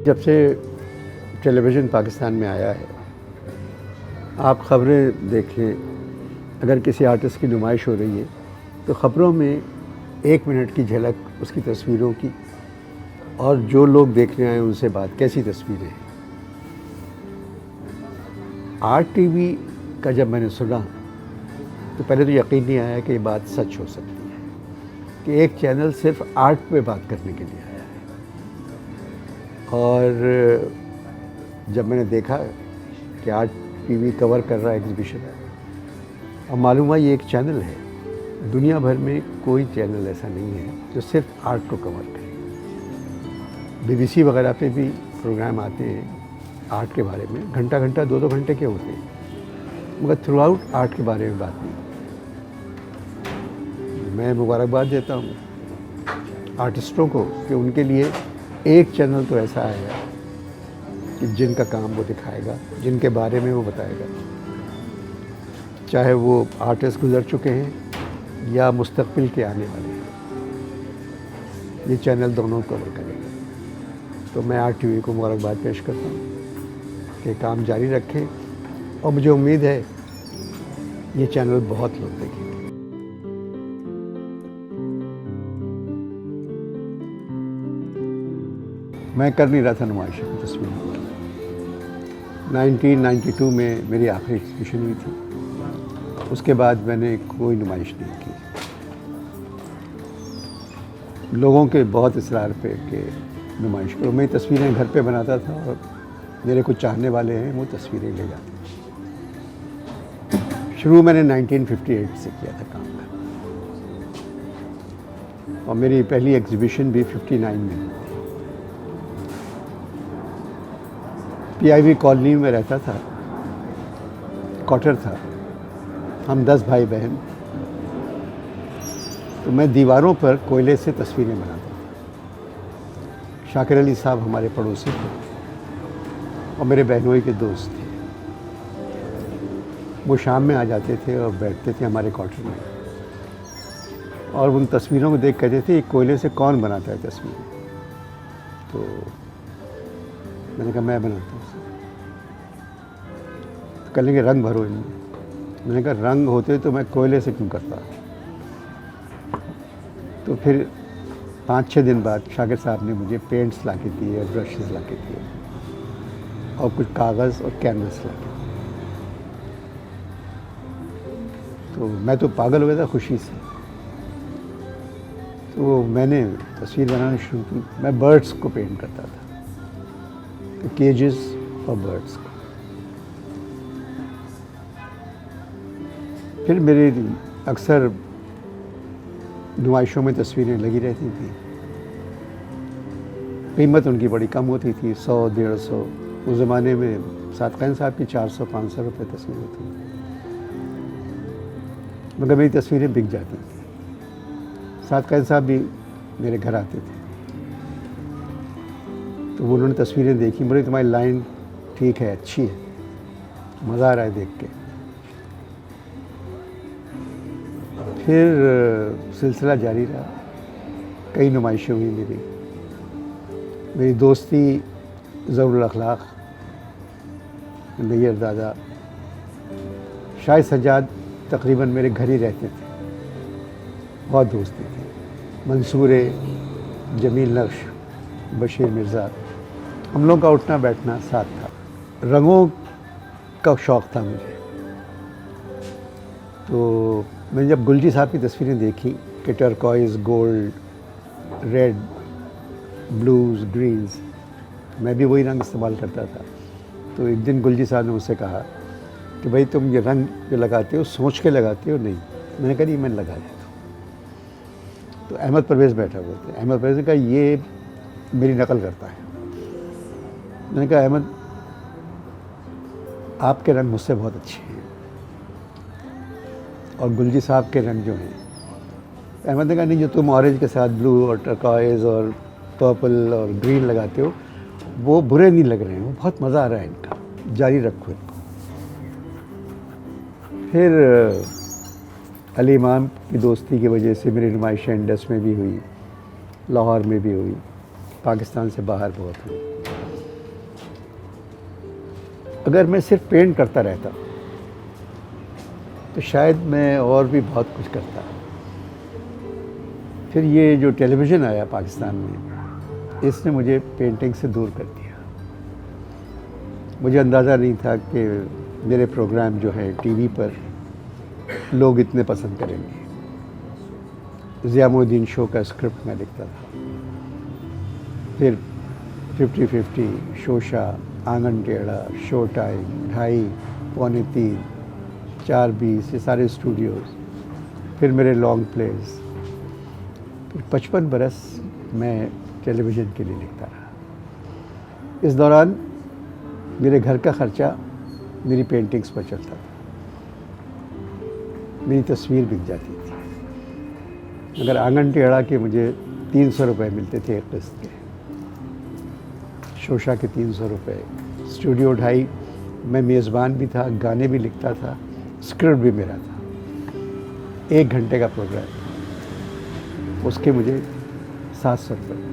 जब से टेलीविज़न पाकिस्तान में आया है, आप ख़बरें देख लें, अगर किसी आर्टिस्ट की नुमाइश हो रही है तो ख़बरों में 1 मिनट की झलक उसकी तस्वीरों की, और जो लोग देखने आए उनसे बात, कैसी तस्वीरें हैं। आरटीवी का जब मैंने सुना तो पहले तो यकीन नहीं आया कि ये बात सच हो सकती है कि एक चैनल सिर्फ आर्ट पे बात करने के लिए आया है। और जब मैंने देखा कि आरटीवी कवर कर रहा है एग्ज़िबिशन, और मालूम हुआ ये एक चैनल है, दुनिया भर में कोई चैनल ऐसा नहीं है जो सिर्फ आर्ट को कवर करे। बीबीसी वगैरह पे भी प्रोग्राम आते हैं आर्ट के बारे में, घंटा घंटा 2-2 घंटे के होते हैं, मगर थ्रू आउट आर्ट के बारे में बात नहीं। मैं मुबारकबाद देता हूँ आर्टिस्टों को कि उनके लिए एक चैनल तो ऐसा आएगा कि जिनका काम वो दिखाएगा, जिनके बारे में वो बताएगा, चाहे वो आर्टिस्ट गुजर चुके हैं या मुस्तक़बिल के आने वाले हैं। ये चैनल दोनों कवर करेगा। तो मैं आरटीवी को मुबारकबाद पेश करता हूँ कि काम जारी रखें, और मुझे उम्मीद है ये चैनल बहुत लोग देखेंगे। मैं कर नहीं रहा था नुमाइशों की तस्वीरें। 1992 में मेरी आखिरी एग्ज़िबिशन हुई थी, उसके बाद मैंने कोई नुमाइश नहीं की। लोगों के बहुत इसरार पे कि नुमाइश करो। मैं तस्वीरें घर पे बनाता था और मेरे कुछ चाहने वाले हैं वो तस्वीरें ले जाते। शुरू मैंने 1958 से किया था काम का, और मेरी पहली एग्ज़िबिशन भी 59 में हुई। पीआईवी कॉलोनी में रहता था, क्वार्टर था, हम 10 भाई बहन। तो मैं दीवारों पर कोयले से तस्वीरें बनाता था। शाकिर अली साहब हमारे पड़ोसी थे और मेरे बहनोई के दोस्त थे। वो शाम में आ जाते थे और बैठते थे हमारे क्वार्टर में, और उन तस्वीरों को देख कहते थे ये कोयले से कौन बनाता है तस्वीरें। तो मैंने कहा मैं बनाता हूँ। तो कहेंगे रंग भरो इनमें। मैंने कहा रंग होते तो मैं कोयले से क्यों करता। तो फिर 5-6 दिन बाद शाकिर साहब ने मुझे पेंट्स ला के दिए, ब्रशेज़ ला के दिए, और कुछ कागज़ और कैनवस ला के। तो मैं तो पागल हो गया था खुशी से। तो मैंने तस्वीर बनाना शुरू की। मैं बर्ड्स को पेंट करता था, केजेस और बर्ड्स को। फिर मेरी अक्सर नुमाइशों में तस्वीरें लगी रहती थी। कीमत उनकी बड़ी कम होती थी, 100-150। उस ज़माने में सादक़ान साहब की 400-500 रुपये तस्वीर होती थी, मगर मेरी तस्वीरें बिक जाती थी। सादक़ान साहब भी मेरे घर आते थे, तो वो उन्होंने तस्वीरें देखी, बोले तुम्हारी लाइन ठीक है, अच्छी है, मज़ा आ रहा है देख के। फिर सिलसिला जारी रहा, कई नुमाइशें हुई मेरी दोस्ती ज़रूरुल अखलाक, नैयर दादा, शाहिद सज्जाद तकरीबन मेरे घर ही रहते थे, बहुत दोस्ती थी। मंसूर, जमील नक्श, बशीर मिर्ज़ा, हम लोग का उठना बैठना साथ था। रंगों का शौक़ था मुझे। तो मैंने जब गुलजी साहब की तस्वीरें देखी कि टर्कॉइज़, गोल्ड, रेड, ब्लूज़, ग्रीन्स, मैं भी वही रंग इस्तेमाल करता था। तो एक दिन गुलजी साहब ने मुझसे कहा कि भाई तुम ये रंग जो लगाते हो सोच के लगाते हो नहीं। मैंने कहा नहीं, मैं लगा देता हूँ। तो अहमद परवेज़ बैठा हुए थे। अहमद परवेज़ ने कहा ये मेरी नकल करता है। मैंने कहा अहमद आपके रंग मुझसे बहुत अच्छे हैं, और गुलजी साहब के रंग जो हैं, अहमद ने कहा नहीं, जो तुम ऑरेंज के साथ ब्लू और टर्कॉइज़ और पर्पल और ग्रीन लगाते हो वो बुरे नहीं लग रहे हैं, वो बहुत मज़ा आ रहा है इनका, जारी रखो इनको। फिर अली इमाम की दोस्ती की वजह से मेरी नुमाइशें इंडस में भी हुई, लाहौर में भी हुई, पाकिस्तान से बाहर बहुत हुई। अगर मैं सिर्फ पेंट करता रहता तो शायद मैं और भी बहुत कुछ करता। फिर ये जो टेलीविज़न आया पाकिस्तान में, इसने मुझे पेंटिंग से दूर कर दिया। मुझे अंदाज़ा नहीं था कि मेरे प्रोग्राम जो है टीवी पर लोग इतने पसंद करेंगे। ज़ियामुद्दीन शो का स्क्रिप्ट मैं लिखता था, फिर 50-50, शोशा, आंगन टेढ़ा, शो टाइम, 2:30, पौने 3, 4:20, ये सारे स्टूडियोज़, फिर मेरे लॉन्ग प्लेज। फिर 55 बरस मैं टेलीविज़न के लिए लिखता रहा। इस दौरान मेरे घर का ख़र्चा मेरी पेंटिंग्स पर चलता था। मेरी तस्वीर बिक जाती थी। अगर आंगन टेढ़ा के मुझे 300 रुपये मिलते थे एक किस्त के, शोशा के 300 रुपये, स्टूडियो 2:30 मैं मेज़बान भी था, गाने भी लिखता था, स्क्रिप्ट भी मेरा था। 1 घंटे का प्रोग्राम, उसके मुझे 700 रुपये मिलते।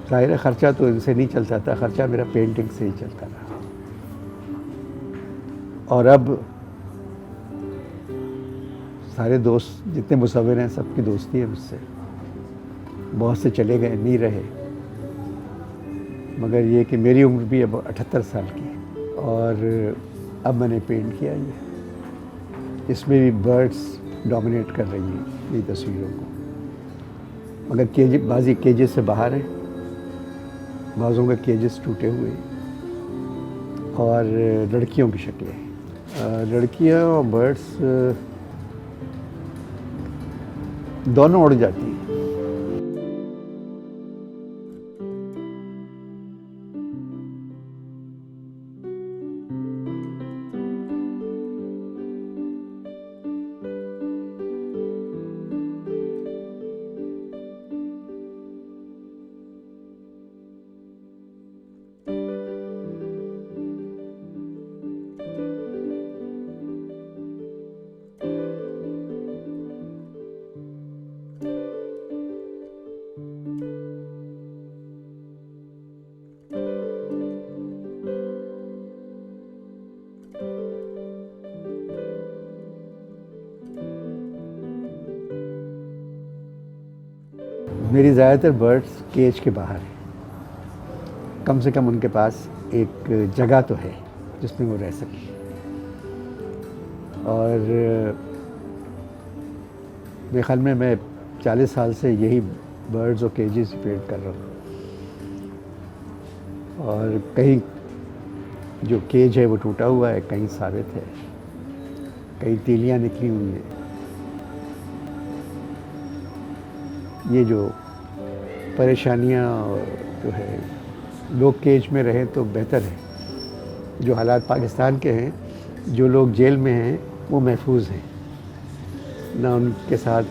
ज़ाहिर ख़र्चा तो इनसे नहीं चलता था, ख़र्चा मेरा पेंटिंग से ही चलता रहा। और अब सारे दोस्त जितने मुसव्विर हैं सबकी दोस्ती है मुझसे। बहुत से चले गए, नहीं रहे, मगर ये कि मेरी उम्र भी अब 78 साल की है और अब मैंने पेंट किया ये। इसमें भी बर्ड्स डोमिनेट कर रही हैं मेरी तस्वीरों को, मगर बाज़ी केजेस से बाहर है, बाज़ों के केजेस टूटे हुए और लड़कियों की शक्लें। लड़कियां और बर्ड्स दोनों उड़ जाती हैं। मेरी ज़्यादातर बर्ड्स केज के बाहर हैं। कम से कम उनके पास एक जगह तो है जिसमें वो रह सकें। और मेरे ख्याल में मैं 40 साल से यही बर्ड्स और केजेस पेंट कर रहा हूँ। और कहीं जो केज है वो टूटा हुआ है, कहीं साबित है, कहीं तीलियाँ निकली हुई हैं। ये जो परेशानियाँ जो है, लोग केज में रहें तो बेहतर है। जो हालात पाकिस्तान के हैं, जो लोग जेल में हैं वो महफूज हैं, ना उनके साथ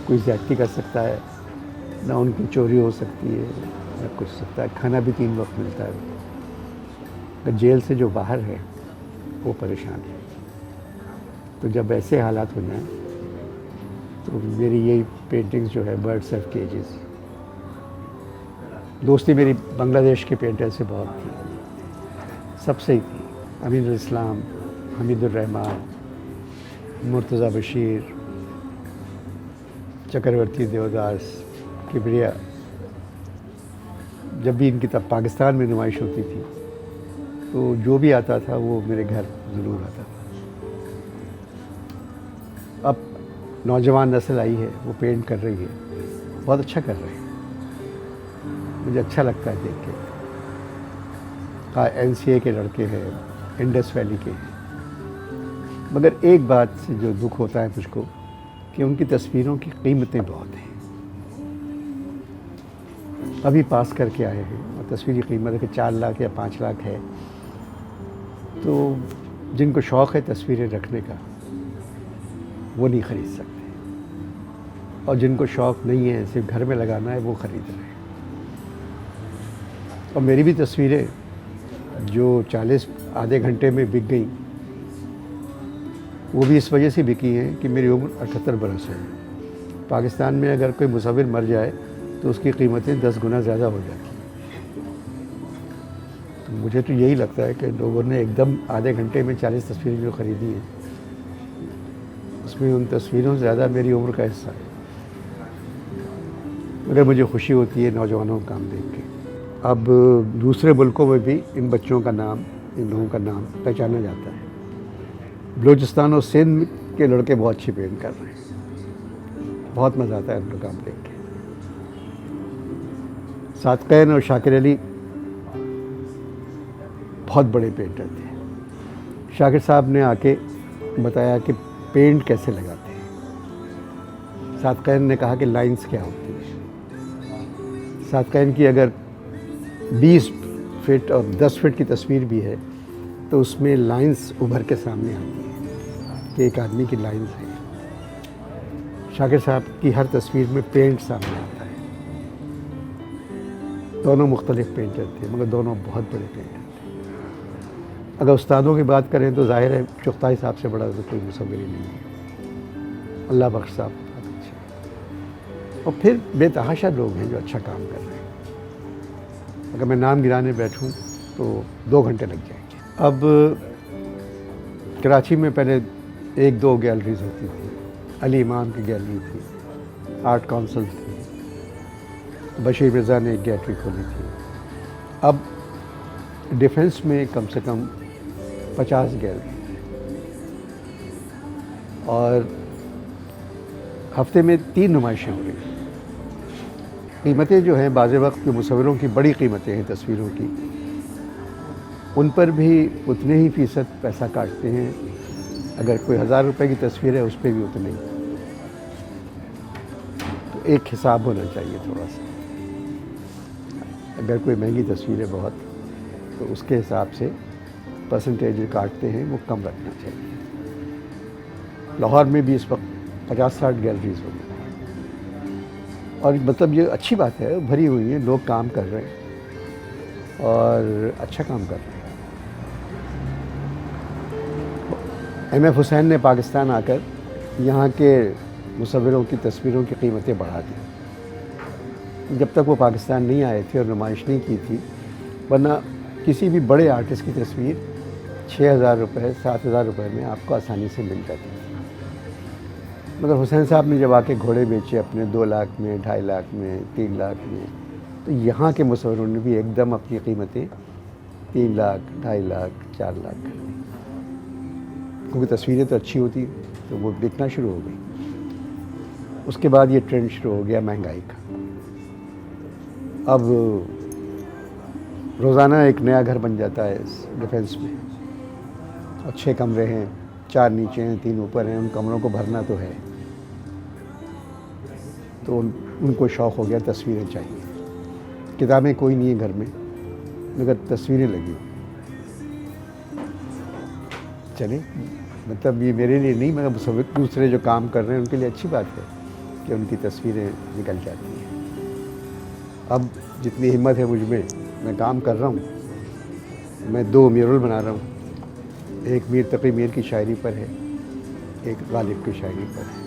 कोई ज़्यादती कर सकता है, ना उनकी चोरी हो सकती है, ना कुछ सकता है। खाना भी 3 वक्त मिलता है। अगर जेल से जो बाहर है वो परेशान है। तो जब ऐसे हालात हो जाएं तो मेरी यही पेंटिंग्स जो है बर्ड्स ऑफ केजेस। दोस्ती मेरी बांग्लादेश के पेंटर से बहुत थी, सबसे ही थी। अमीनुल इस्लाम, हमीदुर रहमान, मुर्तज़ा बशीर, चक्रवर्ती देवदास, किबरिया। जब भी इनकी तब पाकिस्तान में नुमाइश होती थी तो जो भी आता था वो मेरे घर ज़रूर आता था। अब नौजवान नस्ल आई है, वो पेंट कर रही है, बहुत अच्छा कर रहे हैं, मुझे अच्छा लगता है देख के। NCA के लड़के हैं, इंडस वैली के हैं। मगर एक बात से जो दुख होता है मुझको कि उनकी तस्वीरों की कीमतें बहुत हैं। अभी पास करके आए हैं और तस्वीर की कीमत है 4 लाख या 5 लाख है। तो जिनको शौक़ है तस्वीरें रखने का वो नहीं ख़रीद सकते, और जिनको शौक़ नहीं है सिर्फ घर में लगाना है वो ख़रीद रहे हैं। और मेरी भी तस्वीरें जो 40 आधे घंटे में बिक गई, वो भी इस वजह से बिकी हैं कि मेरी उम्र 78 बरस है। पाकिस्तान में अगर कोई मुसव्विर मर जाए तो उसकी कीमतें 10 गुना ज़्यादा हो जाती हैं। तो मुझे तो यही लगता है कि लोगों ने एकदम आधे घंटे में 40 तस्वीरें जो ख़रीदी हैं, उसमें उन तस्वीरों से ज़्यादा मेरी उम्र का हिस्सा है। मगर मुझे खुशी होती है नौजवानों का काम देख के। अब दूसरे मुल्कों में भी इन बच्चों का नाम, इन लोगों का नाम पहचाना जाता है। बलूचिस्तान और सिंध के लड़के बहुत अच्छी पेंट कर रहे हैं, बहुत मज़ा आता है उनका काम देख के। सादकैन और शाकिर अली बहुत बड़े पेंटर थे। शाकिर साहब ने आके बताया कि पेंट कैसे लगाते हैं। सादकैन ने कहा कि लाइंस क्या होती है। सादकैन की अगर 20 फीट और 10 फीट की तस्वीर भी है तो उसमें लाइंस उभर के सामने आती है कि एक आदमी की लाइंस है। शाकिर साहब की हर तस्वीर में पेंट सामने आता है। दोनों मुख्तलिफ पेंटर थे, मगर दोनों बहुत बड़े पेंटर थे। अगर उस्तादों की बात करें तो ज़ाहिर है चुगताई साहब से बड़ा तो कोई मुसव्विर ही नहीं है। अल्लाह बख्श साहब बहुत अच्छे। और फिर बेतहाशा लोग हैं जो अच्छा काम कर रहे हैं। अगर मैं नाम गिराने बैठूं तो 2 घंटे लग जाएंगे। अब कराची में पहले 1-2 गैलरीज होती थी। अली इमाम की गैलरी थी, आर्ट काउंसिल थी, बशीर मिर्ज़ा ने एक गैलरी खोली थी। अब डिफेंस में कम से कम 50 गैलरी है और हफ्ते में 3 नुमाइशें हो रही हैं। कीमतें जो हैं बाज़ वक्त के मुसव्विरों की बड़ी कीमतें हैं तस्वीरों की, उन पर भी उतने ही फ़ीसद पैसा काटते हैं। अगर कोई 1000 रुपये की तस्वीर है उस पर भी उतने ही। तो एक हिसाब होना चाहिए थोड़ा सा। अगर कोई महंगी तस्वीर है बहुत तो उसके हिसाब से परसेंटेज जो काटते हैं वो कम रखना चाहिए। लाहौर में भी इस वक्त 50-60 गैलरीज हो गई और मतलब ये अच्छी बात है, भरी हुई है, लोग काम कर रहे हैं और अच्छा काम कर रहे हैं। M.F. हुसैन ने पाकिस्तान आकर यहाँ के मुसव्विरों की तस्वीरों की कीमतें बढ़ा दी। जब तक वो पाकिस्तान नहीं आए थे और नुमाइश नहीं की थी, वरना किसी भी बड़े आर्टिस्ट की तस्वीर 6000 रुपये 7000 रुपये में आपको आसानी से मिल जाती थी। मगर हुसैन साहब ने जब आके घोड़े बेचे अपने 2 लाख में, 2.5 लाख में, 3 लाख में, तो यहाँ के मुसव्विरों ने भी एकदम अपनी कीमतें 3 लाख, 2.5 लाख, 4 लाख कर दी। क्योंकि तस्वीरें तो अच्छी होती तो वो बिकना शुरू हो गई। उसके बाद ये ट्रेंड शुरू हो गया महंगाई का। अब रोज़ाना एक नया घर बन जाता है इस डिफेंस में और 6 कमरे हैं, 4 नीचे हैं, 3 ऊपर हैं। उन कमरों को भरना तो है, तो उनको शौक़ हो गया तस्वीरें चाहिए। किताबें कोई नहीं है घर में, मगर तस्वीरें लगी। चले, मतलब ये मेरे लिए नहीं, मगर सब दूसरे जो काम कर रहे हैं उनके लिए अच्छी बात है कि उनकी तस्वीरें निकल जाती हैं। अब जितनी हिम्मत है मुझ में, मैं काम कर रहा हूँ। मैं 2 म्यूरल बना रहा हूँ। एक मीर तकी मीर की शायरी पर है, एक गालिब की शायरी पर है।